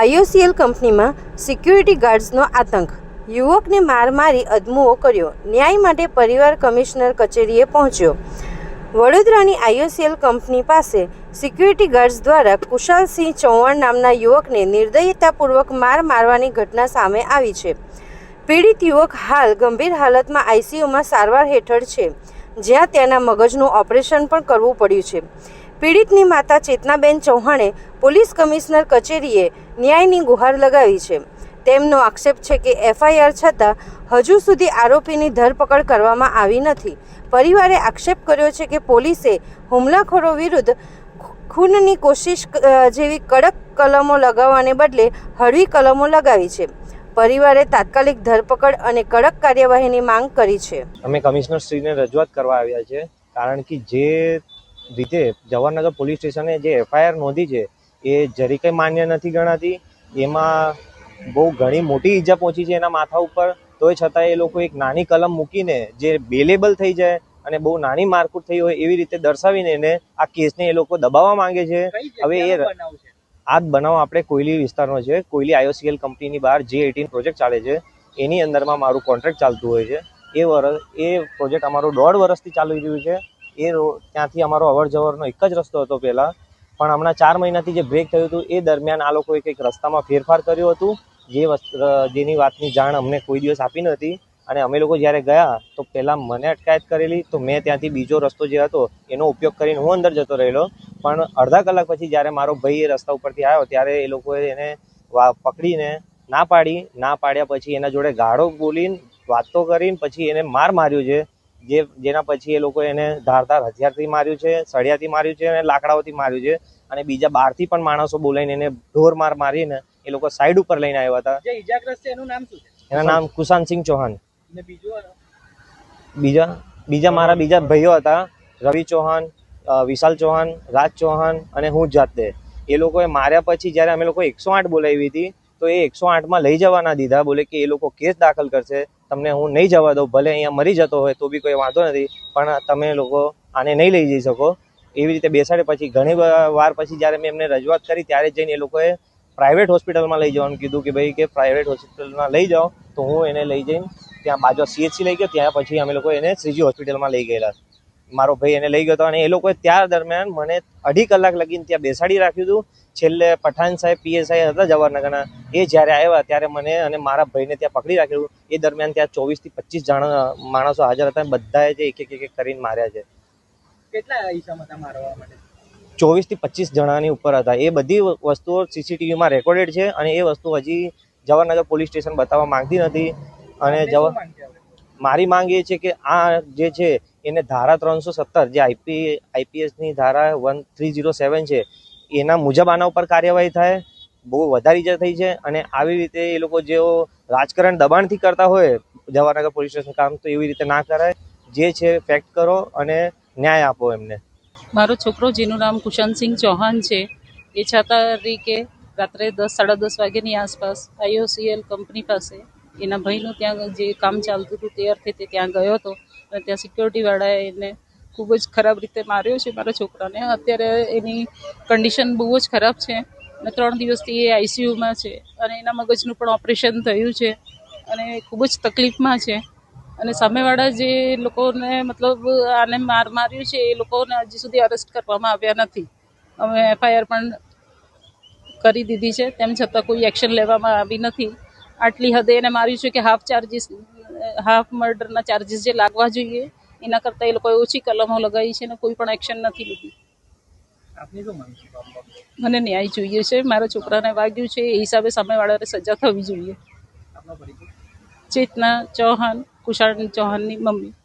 IOCL કંપનીમાં security ગાર્ડ્સનો આતંક, યુવકને માર મારી અધમુઓ કર્યો, ન્યાય માટે પરિવાર કમિશનર કચેરીએ પહોંચ્યો। વડોદરાની આઈઓસીએલ કંપની પાસે સિક્યુરિટી ગાર્ડ્સ દ્વારા કુશાલસિંહ ચૌહાણ નામના યુવકને નિર્દયતાપૂર્વક માર મારવાની ઘટના સામે આવી છે। પીડિત યુવક હાલ ગંભીર હાલતમાં આઈસીયુમાં સારવાર હેઠળ છે, જ્યાં તેના મગજનું ઓપરેશન પણ કરવું પડ્યું છે। પીડિતની માતા ચેતનાબેન ચૌહાણે પોલીસ કમિશનર કચેરીએ ન્યાયની ગુહાર લગાવી છે। તેમનો આક્ષેપ છે કે એફઆઈઆર છતાં હજુ સુધી આરોપીની ધરપકડ કરવામાં આવી નથી। પરિવારે આક્ષેપ કર્યો છે કે પોલીસે હુમલાખોરો વિરુદ્ધ ખૂનની કોશિશ જેવી કડક કલમો લગાવવાને બદલે હળવી કલમો લગાવી છે। પરિવારે તાત્કાલિક ધરપકડ અને કડક કાર્યવાહીની માંગ કરી છે। અમે કમિશનર શ્રીને રજૂઆત કરવા આવ્યા છે, કારણ કે જે રીતે જવાહરનગર પોલીસ સ્ટેશને જે એફઆઈઆર નોંધી છે એ જરી કંઈ માન્ય નથી ગણાતી। એમાં બહુ ઘણી મોટી ઈજા પહોંચી છે એના માથા ઉપર, તોય છતાં એ લોકો એક નાની કલમ મૂકીને જે બેલેબલ થઈ જાય અને બહુ નાની મારકૂટ થઈ હોય એવી રીતે દર્શાવીને એને આ કેસને એ લોકો દબાવવા માંગે છે। હવે એ આ બનાવ આપણે કોયલી વિસ્તારનો છે। કોયલી આઈઓસીએલ કંપનીની બહાર J18 પ્રોજેક્ટ ચાલે છે, એની અંદરમાં મારું કોન્ટ્રાક્ટ ચાલતું હોય છે। એ પ્રોજેક્ટ અમારો 1.5 વર્ષથી ચાલી રહ્યું છે। ત્યાંથી અમારો અવર જવરનો એક જ રસ્તો હતો પહેલાં, પણ હમણાં 4 મહિનાથી જે બ્રેક થયું હતું એ દરમિયાન આ લોકોએ કંઈક રસ્તામાં ફેરફાર કર્યું હતું, જેની વાતની જાણ અમને કોઈ દિવસ આપી નથી। અને અમે લોકો જ્યારે ગયા તો પહેલાં મને અટકાયત કરેલી, તો મેં ત્યાંથી બીજો રસ્તો જે હતો એનો ઉપયોગ કરીને હું અંદર જતો રહેલો। પણ અડધા કલાક પછી જ્યારે મારો ભાઈ એ રસ્તા ઉપરથી આવ્યો ત્યારે એ લોકોએ એને પકડીને ના પાડ્યા પછી એના જોડે ગાળો બોલીને વાતો કરીને પછી એને માર્યો છે। જેના પછી એ લોકોએ એને ધારદાર હથિયારથી માર્યું છે, સળિયાથી માર્યું છે અને લાકડાઓથી માર્યું છે। અને બીજા બહારથી પણ માણસો બોલાવીને એને ઢોર મારીને એ લોકો સાઈડ ઉપર લઈને આવ્યા હતા। જે ઈજાગ્રસ્ત છે એનું નામ શું છે? એના નામ કુશાલસિંહ ચૌહાણ। અને બીજા મારા બીજા ભાઈઓ હતા, રવિ ચૌહાણ, વિશાલ ચૌહાણ, રાજ ચૌહાણ અને હું જાતે। એ લોકોએ માર્યા પછી જ્યારે અમે લોકો 108 બોલાવી હતી તો એ 108માં લઈ જવા ના દીધા, બોલે કે એ લોકો કેસ દાખલ કરશે, તમને હું નહીં જવા દઉં, ભલે અહીંયા મરી જતો હોય તો બી કોઈ વાંધો નથી, પણ તમે લોકો આને નહીં લઈ જઈ શકો। એવી રીતે બેસાડે પછી ઘણી વાર પછી જ્યારે મેં એમને રજૂઆત કરી ત્યારે જઈને એ લોકોએ પ્રાઇવેટ હોસ્પિટલમાં લઈ જવાનું કીધું કે ભાઈ કે પ્રાઇવેટ હોસ્પિટલમાં લઈ જાઓ, તો હું એને લઈ જઈને ત્યાં બાજુ CHC લઈ ગયો। ત્યાં પછી અમે લોકો એને શ્રીજી હોસ્પિટલમાં લઈ ગયેલા। મારો ભાઈ એને લઈ ગયો હતો અને એ લોકોએ ત્યાં દરમિયાન મને 2.5 કલાક લગીને ત્યાં બેસાડી રાખ્યું હતું। છેલ્લે પઠાણ સાહેબ PSI હતા જવાહરનગરના, એ જ્યારે આવ્યા ત્યારે મને અને મારા ભાઈને ત્યાં પકડી રાખ્યું। એ દરમિયાન ત્યાં 24 થી 25 માણસો હાજર હતા, બધાએ જે એક એક કરીને માર્યા છે। કેટલા ઈસમ હતા મારવા માટે? 24 થી 25 જણાની ઉપર હતા। એ બધી વસ્તુઓ CCTVમાં રેકોર્ડેડ છે અને એ વસ્તુ હજી જવાહરનગર પોલીસ સ્ટેશન બતાવવા માંગતી નથી। અને મારી માંગ એ છે કે આ જે છે એને ધારા 317 જે IPSની ધારા 1307 છે એના મુજબ આના ઉપર કાર્યવાહી થાય। બહુ વધારે ઈજા થઈ છે અને આવી રીતે એ લોકો જેઓ રાજકારણ દબાણથી કરતા હોય જવાહરનગર પોલીસ સ્ટેશન કામ, તો એવી રીતે ના કરાય। જે છે ફેક્ટ કરો અને ન્યાય આપો એમને। મારો છોકરો જેનું નામ કુશાલસિંહ ચૌહાણ છે, એ 6 તારીખે રાત્રે 10-10:30 વાગ્યાની આસપાસ આઈઓસીએલ કંપની પાસે એના ભાઈનું ત્યાં જે કામ ચાલતું હતું તે અર્થે તે ત્યાં ગયો હતો અને ત્યાં સિક્યોરિટીવાળાએ એને ખૂબ જ ખરાબ રીતે માર્યો છે મારા છોકરાને। અત્યારે એની કન્ડિશન બહુ જ ખરાબ છે અને 3 દિવસથી એ આઈસીયુમાં છે અને એના મગજનું પણ ઓપરેશન થયું છે અને ખૂબ જ તકલીફમાં છે। અને સામેવાળા જે લોકોને મતલબ આને માર્યું છે એ લોકોને હજી સુધી અરેસ્ટ કરવામાં આવ્યા નથી। અમે એફઆઈઆર પણ કરી દીધી છે, તેમ છતાં કોઈ એક્શન લેવામાં આવી નથી। આટલી હદે એને માર્યું છે કે હાફ મર્ડરના ચાર્જીસ જે લાગવા જોઈએ એના કરતાં એ લોકોએ ઓછી કલમો લગાવી છે અને કોઈ પણ એક્શન નથી લીધી। આપની શું માંગ છે? મને ન્યાય જોઈએ છે, મારા છોકરાને વાગ્યું છે એ હિસાબે સામેવાળાને સજા થવી જોઈએ। આપનો પરિચય? ચેતના ચૌહાણ, કુશાલ ચૌહાણની મમ્મી।